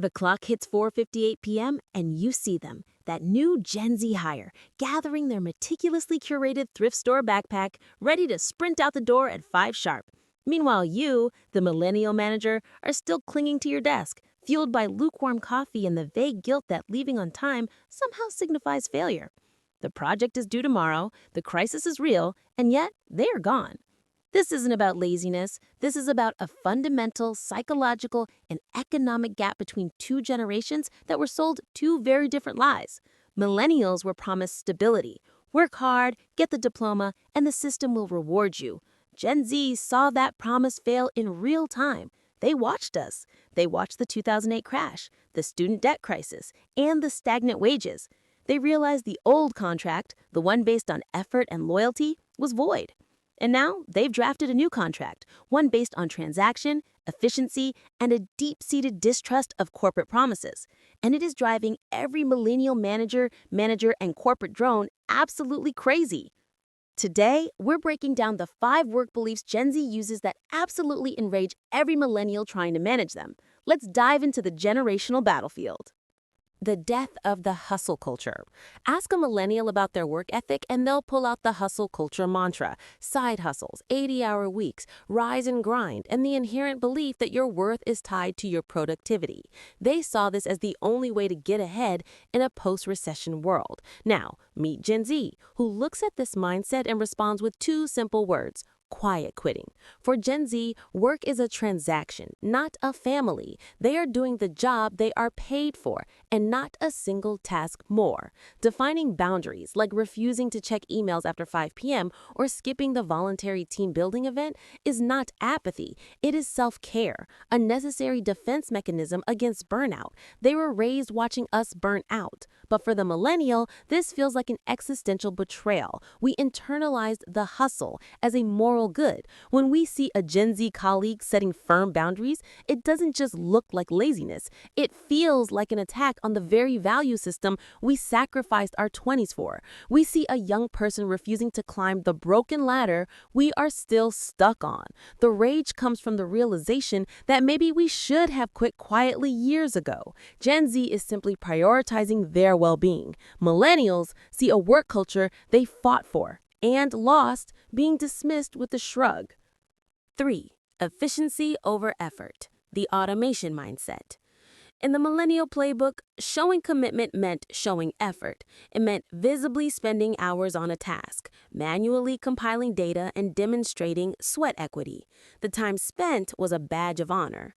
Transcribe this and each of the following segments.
The clock hits 4:58 p.m. and you see them, that new Gen Z hire, gathering their meticulously curated thrift store backpack, ready to sprint out the door at 5 sharp. Meanwhile, you, the millennial manager, are still clinging to your desk, fueled by lukewarm coffee and the vague guilt that leaving on time somehow signifies failure. The project is due tomorrow, the crisis is real, and yet they are gone. This isn't about laziness. This is about a fundamental psychological and economic gap between two generations that were sold two very different lies. Millennials were promised stability. Work hard, get the diploma, and the system will reward you. Gen Z saw that promise fail in real time. They watched us. They watched the 2008 crash, the student debt crisis, and the stagnant wages. They realized the old contract, the one based on effort and loyalty, was void. And now they've drafted a new contract, one based on transaction, efficiency, and a deep-seated distrust of corporate promises. And it is driving every millennial manager, and corporate drone absolutely crazy. Today, we're breaking down the 5 work beliefs Gen Z uses that absolutely enrage every millennial trying to manage them. Let's dive into the generational battlefield. The death of the hustle culture. Ask a millennial about their work ethic and they'll pull out the hustle culture mantra. Side hustles, 80-hour weeks, rise and grind, and the inherent belief that your worth is tied to your productivity. They saw this as the only way to get ahead in a post-recession world. Now, meet Gen Z, who looks at this mindset and responds with 2 simple words: quiet quitting. For Gen Z, work is a transaction, not a family. They are doing the job they are paid for, and not a single task more. Defining boundaries, like refusing to check emails after 5 p.m. or skipping the voluntary team building event, is not apathy. It is self-care, a necessary defense mechanism against burnout. They were raised watching us burn out. But for the millennial, this feels like an existential betrayal. We internalized the hustle as a moral good. When we see a Gen Z colleague setting firm boundaries, it doesn't just look like laziness. It feels like an attack on the very value system we sacrificed our 20s for. We see a young person refusing to climb the broken ladder we are still stuck on. The rage comes from the realization that maybe we should have quit quietly years ago. Gen Z is simply prioritizing their well-being. Millennials see a work culture they fought for and lost being dismissed with a shrug. 3. Efficiency over effort. The automation mindset. In the millennial playbook, showing commitment meant showing effort. It meant visibly spending hours on a task, manually compiling data, and demonstrating sweat equity. The time spent was a badge of honor.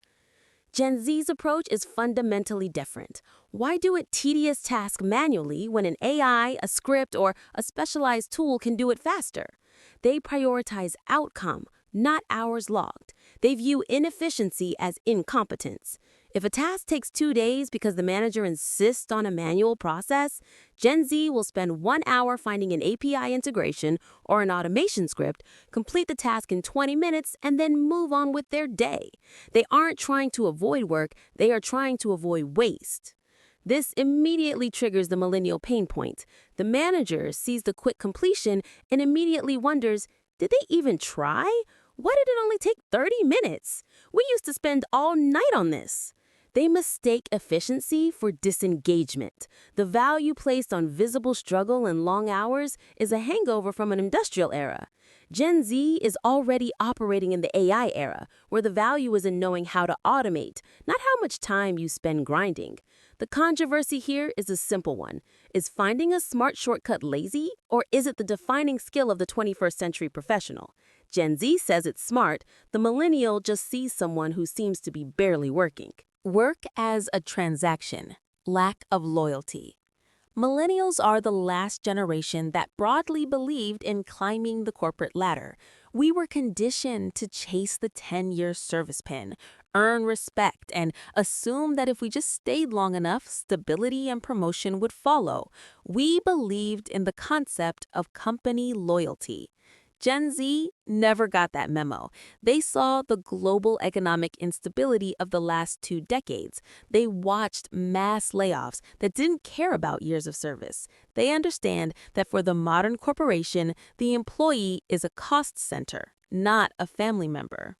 Gen Z's approach is fundamentally different. Why do a tedious task manually when an AI, a script, or a specialized tool can do it faster? They prioritize outcome, not hours logged. They view inefficiency as incompetence. If a task takes 2 days because the manager insists on a manual process, Gen Z will spend 1 hour finding an API integration or an automation script, complete the task in 20 minutes, and then move on with their day. They aren't trying to avoid work, they are trying to avoid waste. This immediately triggers the millennial pain point. The manager sees the quick completion and immediately wonders, did they even try? Why did it only take 30 minutes? We used to spend all night on this. They mistake efficiency for disengagement. The value placed on visible struggle and long hours is a hangover from an industrial era. Gen Z is already operating in the AI era, where the value is in knowing how to automate, not how much time you spend grinding. The controversy here is a simple one. Is finding a smart shortcut lazy, or is it the defining skill of the 21st century professional? Gen Z says it's smart, the millennial just sees someone who seems to be barely working. Work as a transaction. Lack of loyalty. Millennials are the last generation that broadly believed in climbing the corporate ladder. We were conditioned to chase the 10-year service pin, earn respect, and assume that if we just stayed long enough, stability and promotion would follow. We believed in the concept of company loyalty. Gen Z never got that memo. They saw the global economic instability of the last 2 decades. They watched mass layoffs that didn't care about years of service. They understand that for the modern corporation, the employee is a cost center, not a family member.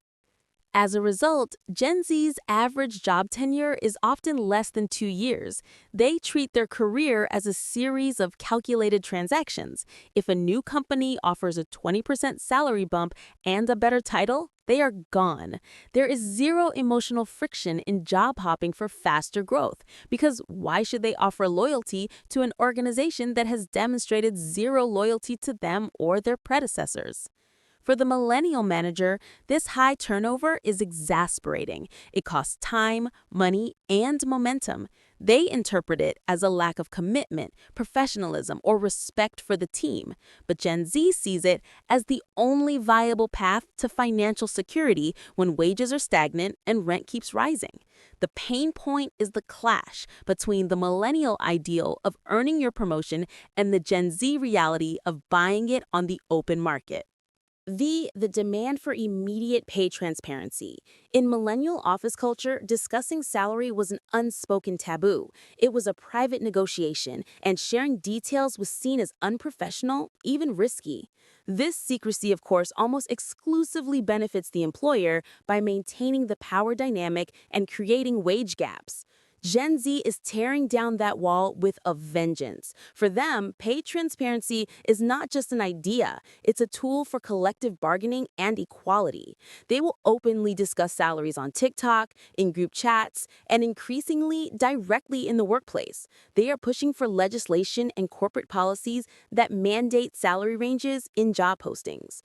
As a result, Gen Z's average job tenure is often less than 2 years. They treat their career as a series of calculated transactions. If a new company offers a 20% salary bump and a better title, they are gone. There is zero emotional friction in job hopping for faster growth, because why should they offer loyalty to an organization that has demonstrated zero loyalty to them or their predecessors? For the millennial manager, this high turnover is exasperating. It costs time, money, and momentum. They interpret it as a lack of commitment, professionalism, or respect for the team. But Gen Z sees it as the only viable path to financial security when wages are stagnant and rent keeps rising. The pain point is the clash between the millennial ideal of earning your promotion and the Gen Z reality of buying it on the open market. The demand for immediate pay transparency. In millennial office culture, discussing salary was an unspoken taboo. It was a private negotiation, and sharing details was seen as unprofessional, even risky. This secrecy, of course, almost exclusively benefits the employer by maintaining the power dynamic and creating wage gaps. Gen Z is tearing down that wall with a vengeance. For them, pay transparency is not just an idea, it's a tool for collective bargaining and equality. They will openly discuss salaries on TikTok, in group chats, and increasingly directly in the workplace. They are pushing for legislation and corporate policies that mandate salary ranges in job postings.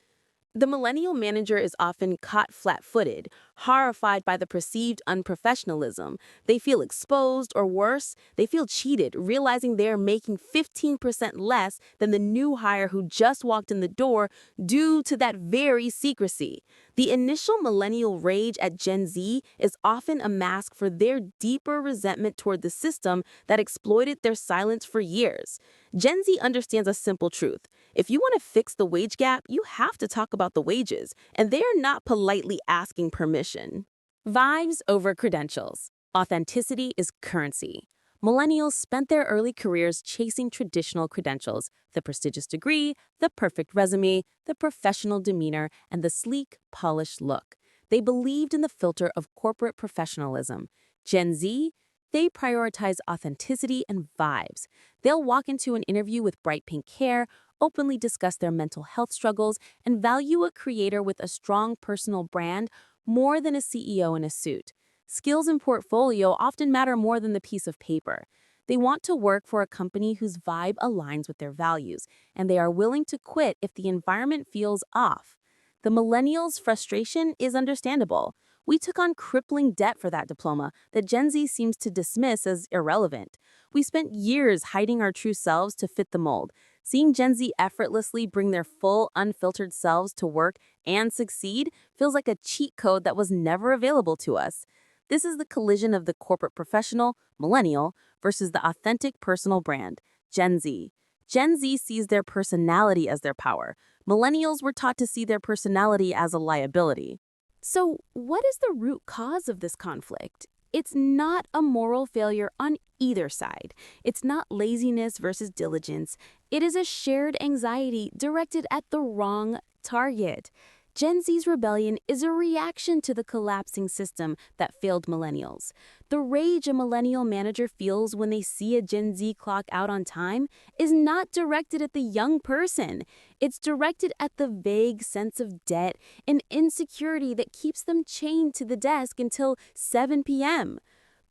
The millennial manager is often caught flat-footed, horrified by the perceived unprofessionalism. They feel exposed, or worse, they feel cheated, realizing they are making 15% less than the new hire who just walked in the door due to that very secrecy. The initial millennial rage at Gen Z is often a mask for their deeper resentment toward the system that exploited their silence for years. Gen Z understands a simple truth. If you want to fix the wage gap, you have to talk about the wages, and they are not politely asking permission. Vibes over credentials. Authenticity is currency. Millennials spent their early careers chasing traditional credentials, the prestigious degree, the perfect resume, the professional demeanor, and the sleek, polished look. They believed in the filter of corporate professionalism. Gen Z, they prioritize authenticity and vibes. They'll walk into an interview with bright pink hair, openly discuss their mental health struggles, and value a creator with a strong personal brand more than a CEO in a suit. Skills and portfolio often matter more than the piece of paper. They want to work for a company whose vibe aligns with their values, and they are willing to quit if the environment feels off. The millennials' frustration is understandable. We took on crippling debt for that diploma that Gen Z seems to dismiss as irrelevant. We spent years hiding our true selves to fit the mold. Seeing Gen Z effortlessly bring their full, unfiltered selves to work and succeed feels like a cheat code that was never available to us. This is the collision of the corporate professional, millennial, versus the authentic personal brand, Gen Z. Gen Z sees their personality as their power. Millennials were taught to see their personality as a liability. So, what is the root cause of this conflict? It's not a moral failure on either side. It's not laziness versus diligence. It is a shared anxiety directed at the wrong target. Gen Z's rebellion is a reaction to the collapsing system that failed millennials. The rage a millennial manager feels when they see a Gen Z clock out on time is not directed at the young person. It's directed at the vague sense of debt and insecurity that keeps them chained to the desk until 7 p.m.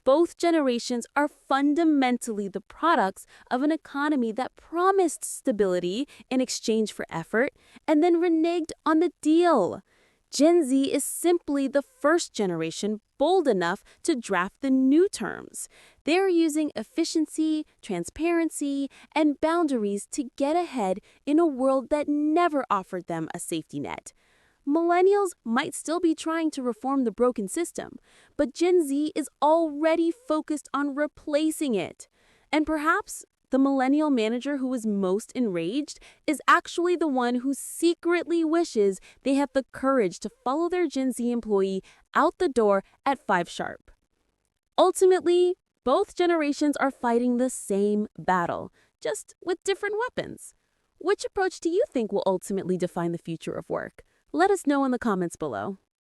Both generations are fundamentally the products of an economy that promised stability in exchange for effort and then reneged on the deal. Gen Z is simply the first generation bold enough to draft the new terms. They're using efficiency, transparency, and boundaries to get ahead in a world that never offered them a safety net. Millennials might still be trying to reform the broken system, but Gen Z is already focused on replacing it. And perhaps the millennial manager who is most enraged is actually the one who secretly wishes they have the courage to follow their Gen Z employee out the door at 5 sharp. Ultimately, both generations are fighting the same battle, just with different weapons. Which approach do you think will ultimately define the future of work? Let us know in the comments below.